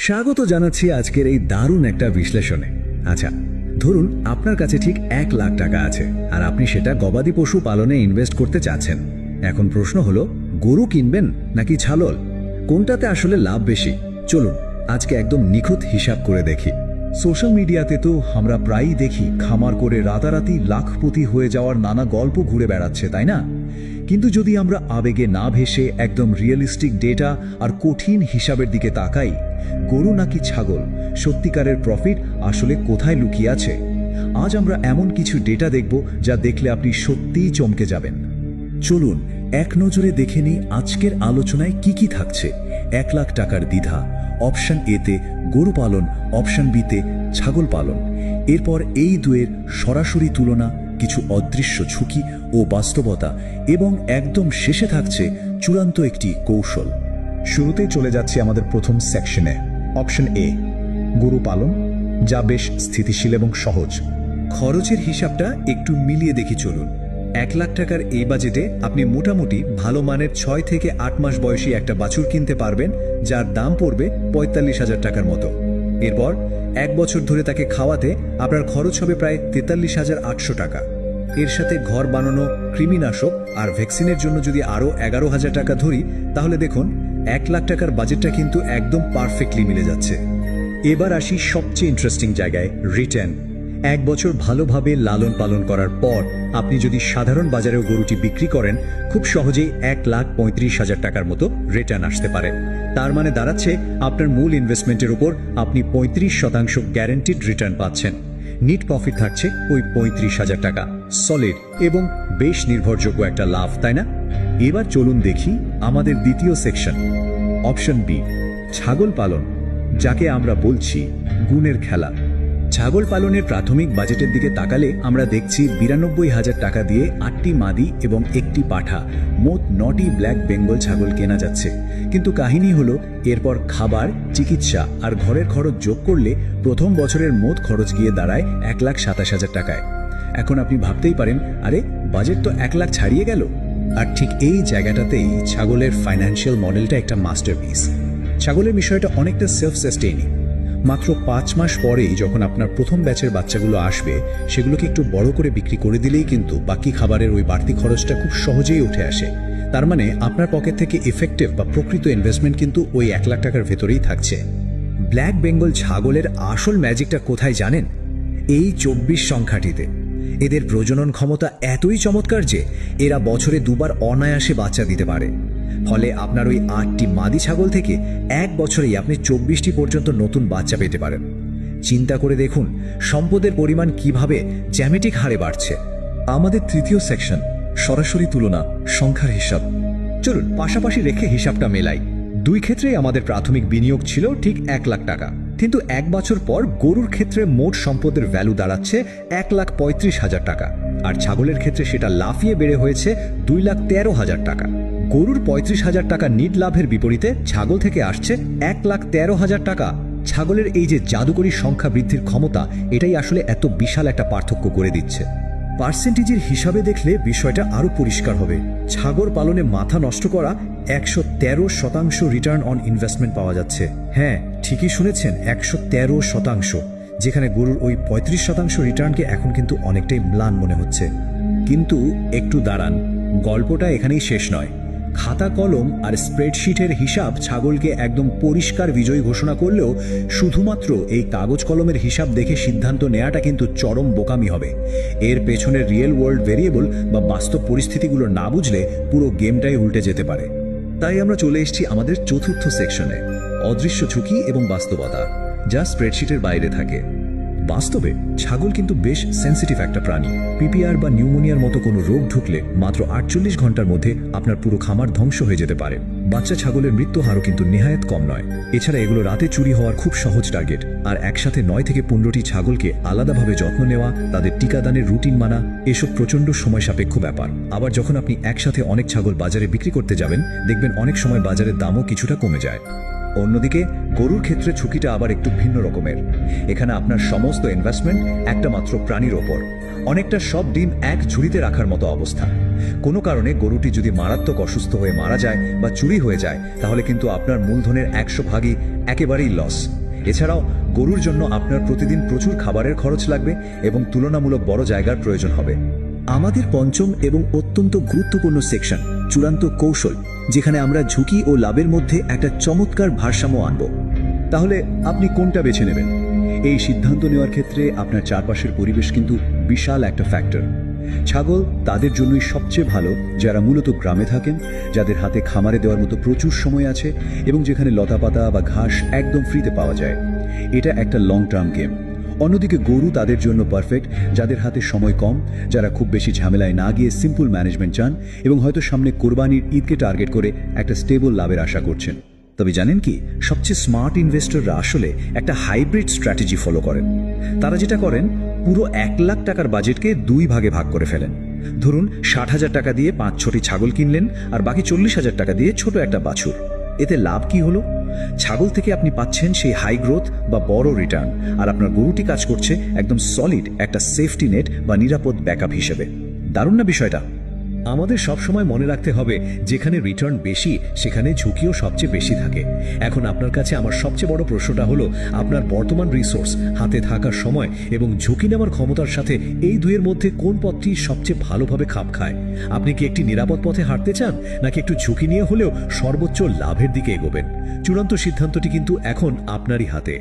স্বাগত জানাচ্ছি আজকের এই দারুণ একটা বিশ্লেষণে। আচ্ছা, ধরুন আপনার কাছে ঠিক 1,00,000 টাকা আছে আর আপনি সেটা গবাদি পশু পালনে ইনভেস্ট করতে চাচ্ছেন। এখন প্রশ্ন হলো, গরু কিনবেন নাকি ছাগল? কোনটাতে আসলে লাভ বেশি? চলুন আজকে একদম নিখুঁত হিসাব করে দেখি। সোশ্যাল মিডিয়াতে তো আমরা প্রায়ই দেখি খামার করে রাতারাতি লাখপতি হয়ে যাওয়ার নানা গল্প ঘুরে বেড়াচ্ছে, তাই না? কিন্তু যদি আমরা আবেগে না ভেসে একদম রিয়েলিস্টিক ডেটা আর কঠিন হিসাবের দিকে তাকাই, গরু নাকি ছাগল, সত্যিকারের প্রফিট আসলে কোথায় লুকিয়ে আছে? আজ আমরা এমন কিছু ডেটা দেখব যা দেখলে আপনি সত্যিই চমকে যাবেন। চলুন এক নজরে দেখে নিই আজকের আলোচনায় কি কি থাকছে। 1,00,000 টাকার দ্বিধা, অপশন এতে গরু পালন, অপশন বিতে ছাগল পালন। এরপর এই দুয়ের সরাসরি তুলনা, কিছু অদৃশ্য ঝুঁকি ও বাস্তবতা, এবং একদম শেষে থাকছে চূড়ান্ত একটি কৌশল। শুরুতেই চলে যাচ্ছে আমাদের প্রথম সেকশনে, অপশন এ গরু পালন, যা বেশ স্থিতিশীল এবং সহজ। খরচের হিসাবটা একটু মিলিয়ে দেখি চলুন। 1,00,000 টাকার এই বাজেটে আপনি মোটামুটি ভালো মানের 6 থেকে 8 মাস বয়সী একটা বাছুর কিনতে পারবেন, যার দাম পড়বে 45,000 টাকার মতো। এরপর 1 বছর ধরে তাকে খাওয়াতে আপনার খরচ হবে প্রায় 43,800 টাকা। এর সাথে ঘর বানানো, কৃমিনাশক আর ভ্যাকসিনের জন্য যদি আরও 11,000 টাকা ধরি, তাহলে দেখুন 1,00,000 টাকার বাজেটটা কিন্তু একদম পারফেক্টলি মিলে যাচ্ছে। এবার আসি সবচেয়ে ইন্টারেস্টিং জায়গায়, রিটার্ন। 1 বছর ভালোভাবে লালন পালন করার পর আপনি যদি সাধারণ বাজারেও গরুটি বিক্রি করেন, খুব সহজেই 1,35,000 টাকার মতো রিটার্ন আসতে পারে। তার মানে দাঁড়াচ্ছে আপনার মূল ইনভেস্টমেন্টের উপর আপনি 35% গ্যারান্টিড রিটার্ন পাচ্ছেন। নিট প্রফিট থাকছে ওই 35,000 টাকা। সলিড এবং বেশ নির্ভরযোগ্য একটা লাভ, তাই না? এবার চলুন দেখি আমাদের দ্বিতীয় সেকশন, অপশন বি ছাগল পালন, যাকে আমরা বলছি গুণের খেলা। ছাগল পালনের প্রাথমিক বাজেটের দিকে তাকালে আমরা দেখছি 92,000 টাকা দিয়ে 8টি মাদি এবং 1টি পাঠা, মোট 9টি ব্ল্যাক বেঙ্গল ছাগল কেনা যাচ্ছে। কিন্তু কাহিনী হলো, এরপর খাবার, চিকিৎসা আর ঘরের খরচ যোগ করলে প্রথম বছরের মোট খরচ গিয়ে দাঁড়ায় 1,27,000 টাকায়। এখন আপনি ভাবতেই পারেন, আরে বাজেট তো 1,00,000 ছাড়িয়ে গেল। আর ঠিক এই জায়গাটাতেই ছাগলের ফাইন্যান্সিয়াল মডেলটা একটা মাস্টারপিস। ছাগলের বিষয়টা অনেকটা সেলফ সাস্টেইনিং। মাত্র 5 মাস পরেই যখন আপনার প্রথম ব্যাচের বাচ্চাগুলো আসবে, সেগুলোকে একটু বড় করে বিক্রি করে দিলেই কিন্তু বাকি খাবারের ওই বাড়তি খরচটা খুব সহজেই উঠে আসে। তার মানে আপনার পকেট থেকে এফেক্টিভ বা প্রকৃত ইনভেস্টমেন্ট কিন্তু ওই 1,00,000 টাকার ভেতরেই থাকছে। ব্ল্যাক বেঙ্গল ছাগলের আসল ম্যাজিকটা কোথায় জানেন? এই 24 সংখ্যাটিতে। এদের প্রজনন ক্ষমতা এতই চমৎকার যে এরা বছরে 2 বার অনায়াসে বাচ্চা দিতে পারে। ফলে আপনার ওই 8টি মাদি ছাগল থেকে 1 বছরেই আপনি 24টি পর্যন্ত নতুন বাচ্চা পেতে পারেন। চিন্তা করে দেখুন সম্পদের পরিমাণ কিভাবে জ্যামিতিক হারে বাড়ছে। আমাদের তৃতীয় সেকশন, সরাসরি তুলনা, সংখ্যার হিসাব। চলুন পাশাপাশি রেখে হিসাবটা মেলাই। দুই ক্ষেত্রেই আমাদের প্রাথমিক বিনিয়োগ ছিল ঠিক 1,00,000 টাকা, কিন্তু 1 বছর পর গরুর ক্ষেত্রে মোট সম্পদের ভ্যালু দাঁড়াচ্ছে 1,35,000 টাকা, আর ছাগলের ক্ষেত্রে সেটা লাফিয়ে বেড়ে হয়েছে 2,13,000 টাকা। গরুর 35,000 টাকা নিট লাভের বিপরীতে ছাগল থেকে আসছে 1,13,000 টাকা। ছাগলের এই যে জাদুকরী সংখ্যা বৃদ্ধির ক্ষমতা, এটাই আসলে এত বিশাল একটা পার্থক্য করে দিচ্ছে। পার্সেন্টেজের হিসাবে দেখলে বিষয়টা আরো পরিষ্কার হবে। ছাগল পালনে মাথা নষ্ট করা 113% রিটার্ন অন ইনভেস্টমেন্ট পাওয়া যাচ্ছে। হ্যাঁ, ঠিকই শুনেছেন, 113%, যেখানে গরুর ওই 35% রিটার্নকে এখন কিন্তু অনেকটাই ম্লান মনে হচ্ছে। কিন্তু একটু দাঁড়ান, গল্পটা এখানেই শেষ নয়। খাতা কলম আর স্প্রেডশিটের হিসাব ছাগলকে একদম পরিষ্কার বিজয়ী ঘোষণা করলেও শুধুমাত্র এই কাগজ কলমের হিসাব দেখে সিদ্ধান্ত নেওয়াটা কিন্তু চরম বোকামি হবে। এর পেছনের রিয়েল ওয়ার্ল্ড ভেরিয়েবল বা বাস্তব পরিস্থিতিগুলো না বুঝলে পুরো গেমটাই উল্টে যেতে পারে। তাই আমরা চলে এসেছি আমাদের চতুর্থ সেকশনে, অদৃশ্য ঝুঁকি এবং বাস্তবতা, যা স্প্রেডশিটের বাইরে থাকে। বাস্তবে ছাগল কিন্তু বেশ সেন্সিটিভ একটা প্রাণী। পিপিআর বা নিউমোনিয়ার মতো কোনো রোগ ঢুকলে মাত্র 48 ঘন্টার মধ্যে আপনার পুরো খামার ধ্বংস হয়ে যেতে পারে। বাচ্চা ছাগলের মৃত্যু হারও কিন্তু নেহায়েত কম নয়। এছাড়া এগুলো রাতে চুরি হওয়ার খুব সহজ টার্গেট। আর একসাথে 9 থেকে 15টি ছাগলকে আলাদাভাবে যত্ন নেওয়া, তাদের টিকাদানের রুটিন মানা, এসব প্রচণ্ড সময় সাপেক্ষ ব্যাপার। আবার যখন আপনি একসাথে অনেক ছাগল বাজারে বিক্রি করতে যাবেন, দেখবেন অনেক সময় বাজারের দামও কিছুটা কমে যায়। অন্যদিকে গরুর ক্ষেত্রে ঝুঁকিটা আবার একটু ভিন্ন রকমের। এখানে আপনার সমস্ত ইনভেস্টমেন্ট একটা মাত্র প্রাণীর ওপর। অনেকটা সব ডিম এক ঝুড়িতে রাখার মতো অবস্থা। কোনো কারণে গরুটি যদি মারাত্মক অসুস্থ হয়ে মারা যায় বা চুরি হয়ে যায়, তাহলে কিন্তু আপনার মূলধনের 100 ভাগই একেবারেই লস। এছাড়াও গরুর জন্য আপনার প্রতিদিন প্রচুর খাবারের খরচ লাগবে এবং তুলনামূলক বড় জায়গার প্রয়োজন হবে। আমাদের পঞ্চম এবং অত্যন্ত গুরুত্বপূর্ণ সেকশন, চূড়ান্ত কৌশল, যেখানে আমরা ঝুঁকি ও লাভের মধ্যে একটা চমৎকার ভারসাম্য আনব। তাহলে আপনি কোনটা বেছে নেবেন? এই সিদ্ধান্ত নেওয়ার ক্ষেত্রে আপনার চারপাশের পরিবেশ কিন্তু বিশাল একটা ফ্যাক্টর। ছাগল তাদের জন্যই সবচেয়ে ভালো যারা মূলত গ্রামে থাকেন, যাদের হাতে খামারে দেওয়ার মতো প্রচুর সময় আছে এবং যেখানে লতাপাতা বা ঘাস একদম ফ্রিতে পাওয়া যায়। এটা একটা লং টার্ম গেম। অন্যদিকে গরু তাদের জন্য পারফেক্ট যাদের হাতে সময় কম, যারা খুব বেশি ঝামেলায় না গিয়ে সিম্পল ম্যানেজমেন্ট চান এবং হয়তো সামনে কোরবানির ঈদকে টার্গেট করে একটা স্টেবল লাভের আশা করছেন। তবে জানেন কি, সবচেয়ে স্মার্ট ইনভেস্টররা আসলে একটা হাইব্রিড স্ট্র্যাটেজি ফলো করেন। তারা যেটা করেন, পুরো 1 লাখ টাকার বাজেটকে 2 ভাগে ভাগ করে ফেলেন। ধরুন 60,000 টাকা দিয়ে 5-6টি ছাগল কিনলেন আর বাকি 40,000 টাকা দিয়ে ছোট একটা বাছুর। এতে লাভ কি হলো? ছাগল থেকে আপনি পাচ্ছেন সেই হাই গ্রোথ বা বড় রিটার্ন, আর আপনার গরুটি কাজ করছে একদম সলিড একটা সেফটি নেট বা নিরাপদ ব্যাকআপ হিসেবে। দারুণ না বিষয়টা? আমাদের সবসময় মনে রাখতে হবে, যেখানে রিটার্ন বেশি সেখানে ঝুঁকিও সবচেয়ে বেশি থাকে। এখন আপনার কাছে আমার সবচেয়ে বড় প্রশ্নটা হলো, আপনার বর্তমান রিসোর্স, হাতে থাকার সময় এবং ঝুঁকি নেওয়ার ক্ষমতার সাথে এই দুইয়ের মধ্যে কোন পথটি সবচেয়ে ভালোভাবে খাপ খায়? আপনি কি একটি নিরাপদ পথে হাঁটতে চান, নাকি একটু ঝুঁকি নিয়ে হলেও সর্বোচ্চ লাভের দিকে এগোবেন? চূড়ান্ত সিদ্ধান্তটি কিন্তু এখন আপনারই হাতে।